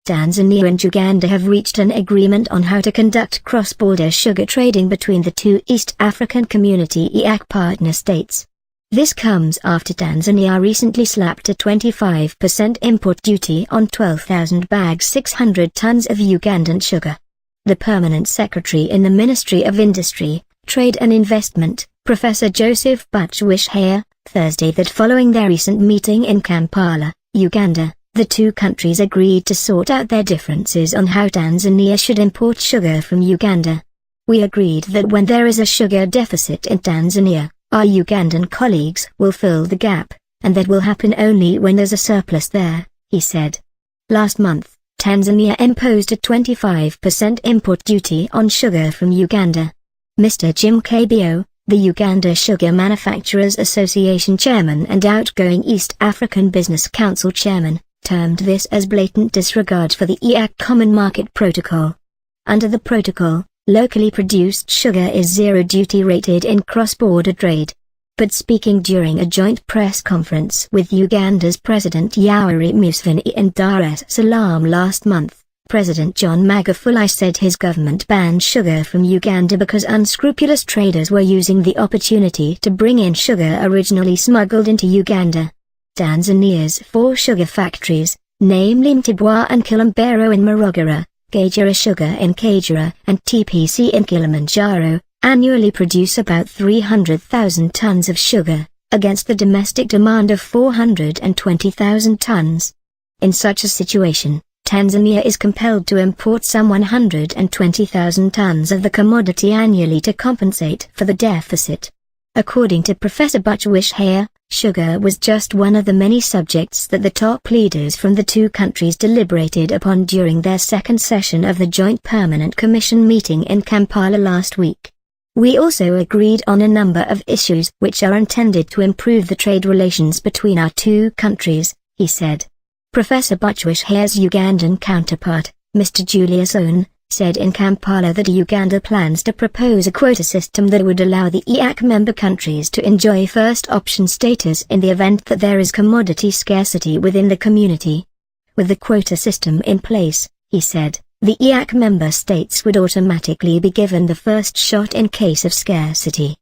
Tanzania and Uganda have reached an agreement on how to conduct cross-border sugar trading between the two East African Community EAC partner states. This comes after Tanzania recently slapped a 25% import duty on 12,000 bags 600 tons of Ugandan sugar. The permanent secretary in the Ministry of Industry, Trade and Investment, Professor Joseph Butch-Wishhayer, Thursday that following their recent meeting in Kampala, Uganda, the two countries agreed to sort out their differences on how Tanzania should import sugar from Uganda. We agreed that when there is a sugar deficit in Tanzania, our Ugandan colleagues will fill the gap, and that will happen only when there's a surplus there, he said. Last month, Tanzania imposed a 25% import duty on sugar from Uganda. Mr. Jim Kabio, the Uganda Sugar Manufacturers Association chairman and outgoing East African Business Council chairman, termed this as blatant disregard for the EAC Common Market Protocol. Under the protocol, locally produced sugar is zero duty rated in cross-border trade. But speaking during a joint press conference with Uganda's President Yoweri Museveni in Dar es Salaam last month, President John Magufuli said his government banned sugar from Uganda because unscrupulous traders were using the opportunity to bring in sugar originally smuggled into Uganda. Tanzania's 4 sugar factories, namely Mtibwa and Kilimanjaro in Morogoro, Kagera Sugar in Kagera and TPC in Kilimanjaro, annually produce about 300,000 tons of sugar, against the domestic demand of 420,000 tons. In such a situation, Tanzania is compelled to import some 120,000 tons of the commodity annually to compensate for the deficit. According to Professor Butch-Wishhayer, sugar was just one of the many subjects that the top leaders from the two countries deliberated upon during their second session of the Joint Permanent Commission meeting in Kampala last week. We also agreed on a number of issues which are intended to improve the trade relations between our two countries, he said. Professor Butch-Wishhayer's Ugandan counterpart, Mr. Julius Owen, said in Kampala that Uganda plans to propose a quota system that would allow the EAC member countries to enjoy first option status in the event that there is commodity scarcity within the community. With the quota system in place, he said, the EAC member states would automatically be given the first shot in case of scarcity.